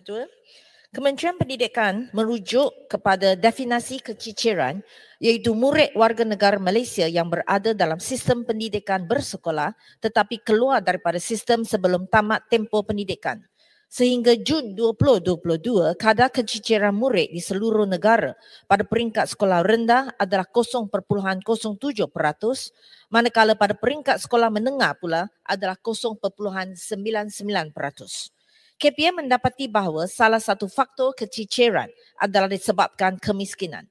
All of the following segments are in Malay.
Betul. Kementerian Pendidikan merujuk kepada definisi keciciran iaitu murid warga negara Malaysia yang berada dalam sistem pendidikan bersekolah tetapi keluar daripada sistem sebelum tamat tempoh pendidikan. Sehingga Jun 2022, kadar keciciran murid di seluruh negara pada peringkat sekolah rendah adalah 0.07%, manakala pada peringkat sekolah menengah pula adalah 0.99%. KPM mendapati bahawa salah satu faktor keciciran adalah disebabkan kemiskinan.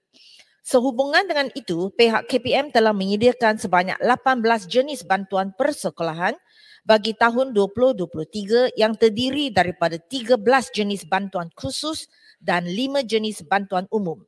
Sehubungan dengan itu, pihak KPM telah menyediakan sebanyak 18 jenis bantuan persekolahan bagi tahun 2023 yang terdiri daripada 13 jenis bantuan khusus dan 5 jenis bantuan umum.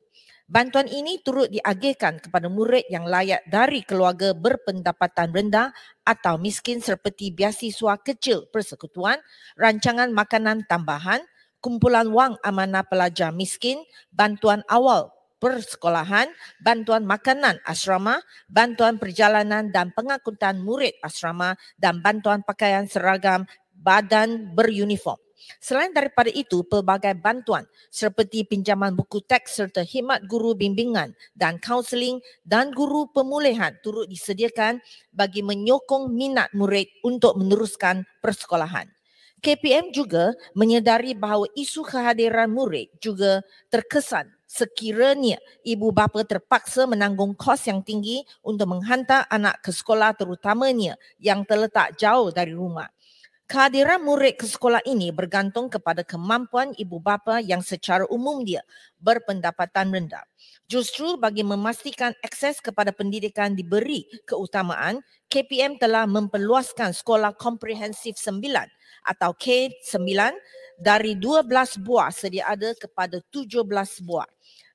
Bantuan ini turut diagihkan kepada murid yang layak dari keluarga berpendapatan rendah atau miskin seperti biasiswa kecil persekutuan, rancangan makanan tambahan, kumpulan wang amanah pelajar miskin, bantuan awal persekolahan, bantuan makanan asrama, bantuan perjalanan dan pengangkutan murid asrama dan bantuan pakaian seragam badan beruniform. Selain daripada itu, pelbagai bantuan seperti pinjaman buku teks serta khidmat guru bimbingan dan kaunseling dan guru pemulihan turut disediakan bagi menyokong minat murid untuk meneruskan persekolahan. KPM juga menyedari bahawa isu kehadiran murid juga terkesan sekiranya ibu bapa terpaksa menanggung kos yang tinggi untuk menghantar anak ke sekolah terutamanya yang terletak jauh dari rumah. Kehadiran murid ke sekolah ini bergantung kepada kemampuan ibu bapa yang secara umum dia berpendapatan rendah. Justru bagi memastikan akses kepada pendidikan diberi keutamaan, KPM telah memperluaskan sekolah komprehensif 9 atau K9 dari 12 buah sedia ada kepada 17 buah.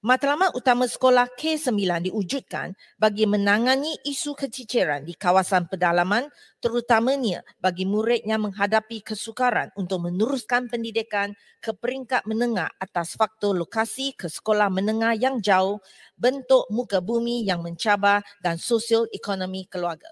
Matlamat utama sekolah K9 diwujudkan bagi menangani isu keciciran di kawasan pedalaman, terutamanya bagi murid yang menghadapi kesukaran untuk meneruskan pendidikan ke peringkat menengah atas faktor lokasi ke sekolah menengah yang jauh, bentuk muka bumi yang mencabar dan sosial ekonomi keluarga.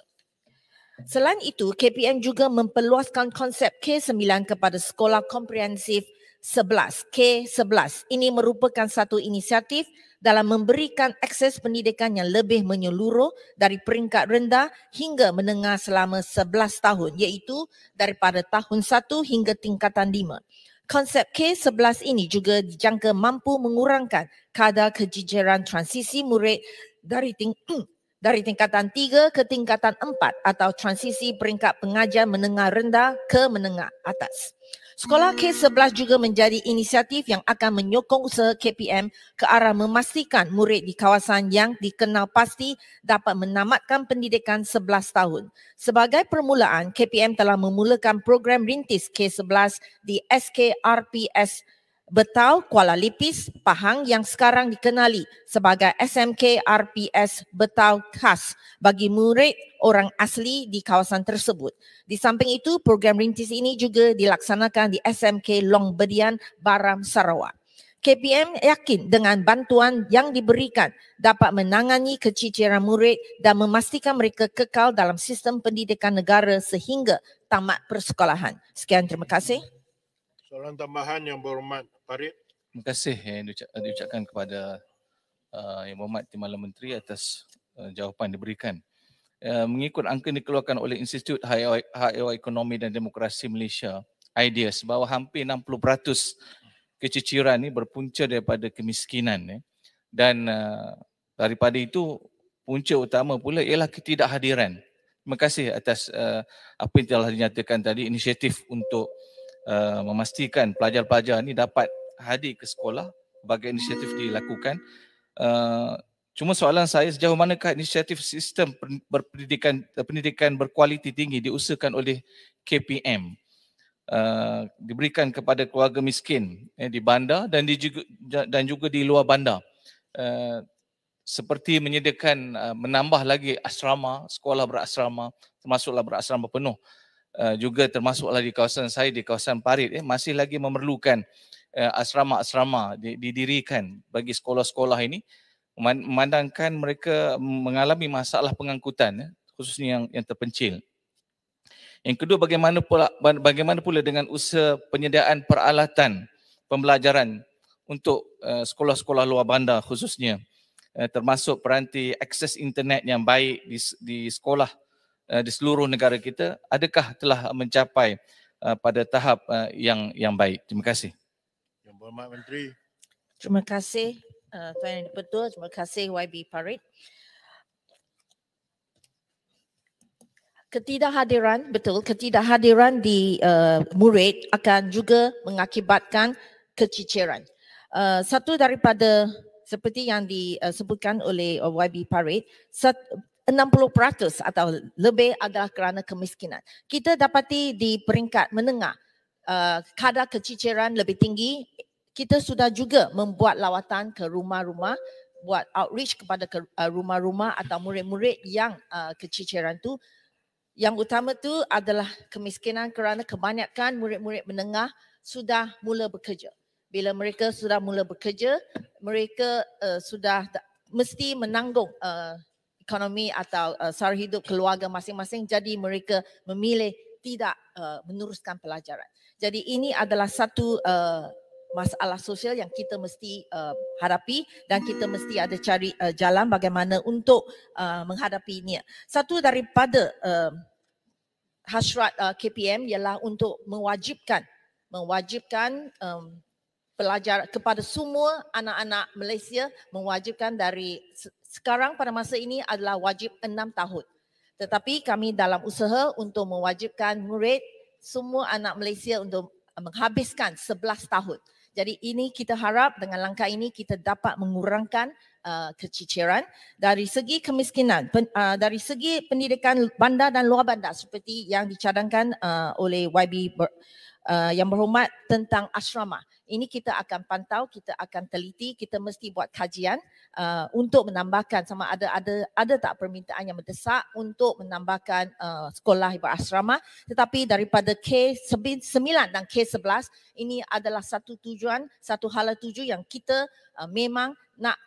Selain itu, KPM juga memperluaskan konsep K9 kepada sekolah komprehensif 11, K11. Ini merupakan satu inisiatif dalam memberikan akses pendidikan yang lebih menyeluruh dari peringkat rendah hingga menengah selama 11 tahun, iaitu daripada tahun 1 hingga tingkatan 5. Konsep K11 ini juga dijangka mampu mengurangkan kadar keciciran transisi murid dari tingkatan 3 ke tingkatan 4 atau transisi peringkat pengajian menengah rendah ke menengah atas. Sekolah K11 juga menjadi inisiatif yang akan menyokong usaha KPM ke arah memastikan murid di kawasan yang dikenal pasti dapat menamatkan pendidikan 11 tahun. Sebagai permulaan, KPM telah memulakan program rintis K11 di SKRPS Betau Kuala Lipis, Pahang yang sekarang dikenali sebagai SMK RPS Betau Khas bagi murid orang asli di kawasan tersebut. Di samping itu, program rintis ini juga dilaksanakan di SMK Long Bedian, Baram, Sarawak. KPM yakin dengan bantuan yang diberikan dapat menangani keciciran murid dan memastikan mereka kekal dalam sistem pendidikan negara sehingga tamat persekolahan. Sekian, terima kasih. Soalan tambahan Yang Berhormat Farid. Terima kasih yang diucapkan kepada Yang Berhormat Timbalan Menteri atas jawapan diberikan. Mengikut angka dikeluarkan oleh Institut Hak Ekonomi dan Demokrasi Malaysia, IDEAS, bahawa hampir 60% keciciran ini berpunca daripada kemiskinan. Dan daripada itu, punca utama pula ialah ketidakhadiran. Terima kasih atas apa yang telah dinyatakan tadi, inisiatif untuk memastikan pelajar-pelajar ini dapat hadir ke sekolah. Berbagai inisiatif dilakukan. Cuma soalan saya, sejauh manakah inisiatif sistem pendidikan berkualiti tinggi diusahakan oleh KPM diberikan kepada keluarga miskin di bandar dan juga di luar bandar, seperti menyediakan menambah lagi asrama, sekolah berasrama, termasuklah berasrama penuh. Juga termasuklah di kawasan saya, di kawasan Parit, masih lagi memerlukan asrama-asrama didirikan bagi sekolah-sekolah ini, memandangkan mereka mengalami masalah pengangkutan, khususnya yang terpencil. Yang kedua, bagaimana pula dengan usaha penyediaan peralatan pembelajaran untuk sekolah-sekolah luar bandar khususnya, termasuk peranti akses internet yang baik di sekolah di seluruh negara kita, adakah telah mencapai pada tahap yang baik? Terima kasih. Yang Berhormat Menteri. Terima kasih Tuan Yang di-Pertua, terima kasih YB Parit. Ketidakhadiran di murid akan juga mengakibatkan keciciran. Satu daripada seperti yang disebutkan oleh YB Parit, 60% atau lebih adalah kerana kemiskinan. Kita dapati di peringkat menengah, kadar keciciran lebih tinggi. Kita sudah juga membuat lawatan ke rumah-rumah, buat outreach kepada rumah-rumah atau murid-murid yang keciciran tu. Yang utama tu adalah kemiskinan kerana kebanyakan murid-murid menengah sudah mula bekerja. Bila mereka sudah mula bekerja, mereka sudah mesti menanggung ekonomi atau sara hidup keluarga masing-masing, jadi mereka memilih tidak meneruskan pelajaran. Jadi ini adalah satu masalah sosial yang kita mesti hadapi dan kita mesti ada cari jalan bagaimana untuk menghadapi ini. Satu daripada hasrat KPM ialah untuk mewajibkan pelajar kepada semua anak-anak Malaysia, mewajibkan dari sekarang pada masa ini adalah wajib 6 tahun. Tetapi kami dalam usaha untuk mewajibkan murid semua anak Malaysia untuk menghabiskan 11 tahun. Jadi ini kita harap dengan langkah ini kita dapat mengurangkan keciciran dari segi kemiskinan, dari segi pendidikan bandar dan luar bandar seperti yang dicadangkan oleh YB yang berhormat tentang asrama. Ini kita akan pantau, kita akan teliti, kita mesti buat kajian untuk menambahkan sama ada tak permintaan yang mendesak untuk menambahkan sekolah berasrama. Tetapi daripada K9 dan K11 ini adalah satu tujuan, satu hala tuju yang kita memang nak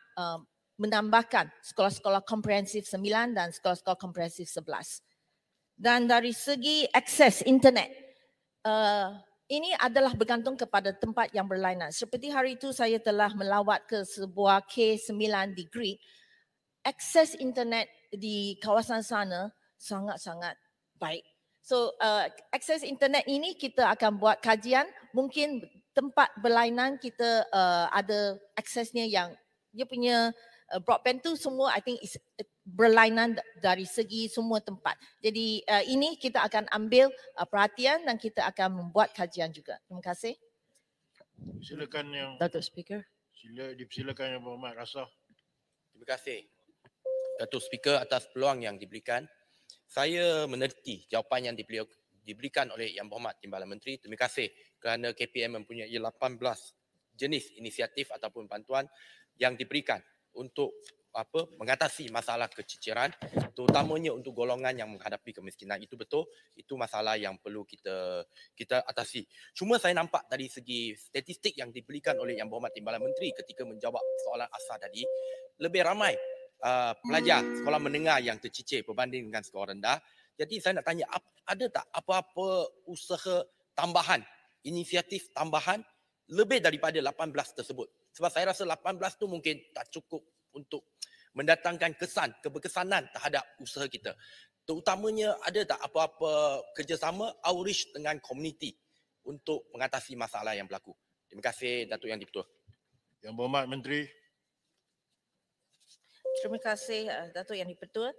menambahkan sekolah-sekolah komprehensif 9 dan sekolah-sekolah komprehensif 11. Dan dari segi akses internet, ini adalah bergantung kepada tempat yang berlainan. Seperti hari itu saya telah melawat ke sebuah K9 di Greek. Akses internet di kawasan sana sangat-sangat baik. So akses internet ini kita akan buat kajian, mungkin tempat berlainan kita ada aksesnya yang dia punya broadband tu semua I think is berlainan dari segi semua tempat. Jadi ini kita akan ambil perhatian dan kita akan membuat kajian juga. Terima kasih. Silakan yang Datuk Speaker. Dipersilakan Yang Berhormat Rasah. Terima kasih Datuk Speaker atas peluang yang diberikan. Saya menerti jawapan yang diberikan oleh Yang Berhormat Timbalan Menteri. Terima kasih kerana KPM mempunyai 18 jenis inisiatif ataupun bantuan yang diberikan untuk mengatasi masalah keciciran, terutamanya untuk golongan yang menghadapi kemiskinan. Itu betul, itu masalah yang perlu kita atasi. Cuma saya nampak dari segi statistik yang diberikan oleh Yang Berhormat Timbalan Menteri ketika menjawab soalan asal tadi, lebih ramai pelajar sekolah menengah yang tercicir berbanding dengan sekolah rendah. Jadi saya nak tanya, ada tak apa-apa usaha tambahan, inisiatif tambahan lebih daripada 18 tersebut? Sebab saya rasa 18 tu mungkin tak cukup untuk mendatangkan keberkesanan terhadap usaha kita. Terutamanya ada tak apa-apa kerjasama outreach dengan komuniti untuk mengatasi masalah yang berlaku? Terima kasih Datuk Yang di-Pertua. Yang Berhormat Menteri. Terima kasih Datuk Yang di-Pertua.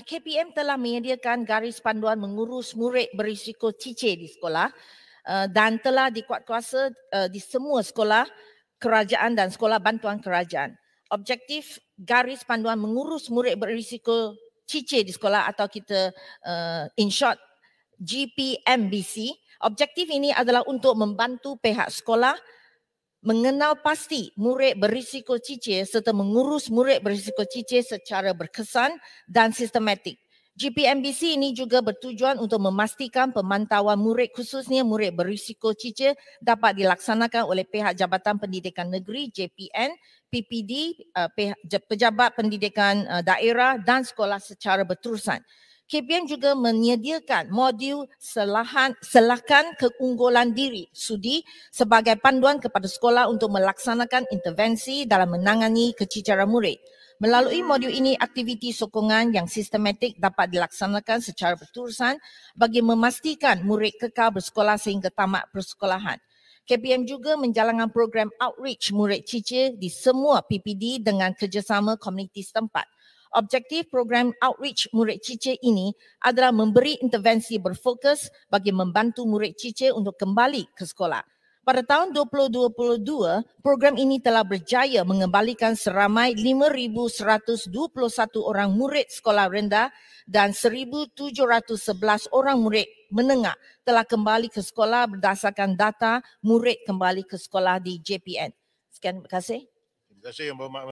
KPM telah menyediakan garis panduan mengurus murid berisiko cicir di sekolah dan telah dikuatkuasa di semua sekolah kerajaan dan sekolah bantuan kerajaan. Objektif garis panduan mengurus murid berisiko cicir di sekolah atau kita in short GPMBC. Objektif ini adalah untuk membantu pihak sekolah mengenal pasti murid berisiko cicir serta mengurus murid berisiko cicir secara berkesan dan sistematik. GPMBC ini juga bertujuan untuk memastikan pemantauan murid khususnya murid berisiko cicir dapat dilaksanakan oleh pihak Jabatan Pendidikan Negeri JPN, PPD, pejabat pendidikan daerah dan sekolah secara berterusan. KPM juga menyediakan modul selakan keunggulan diri SUDI sebagai panduan kepada sekolah untuk melaksanakan intervensi dalam menangani kecicaran murid. Melalui modul ini, aktiviti sokongan yang sistematik dapat dilaksanakan secara berterusan bagi memastikan murid kekal bersekolah sehingga tamat persekolahan. KPM juga menjalankan program outreach murid cicir di semua PPD dengan kerjasama komuniti setempat. Objektif program outreach murid cicir ini adalah memberi intervensi berfokus bagi membantu murid cicir untuk kembali ke sekolah. Pada tahun 2022, program ini telah berjaya mengembalikan seramai 5,121 orang murid sekolah rendah dan 1,711 orang murid menengah telah kembali ke sekolah berdasarkan data murid kembali ke sekolah di JPN. Sekian, terima kasih. Terima kasih Yang Berhormat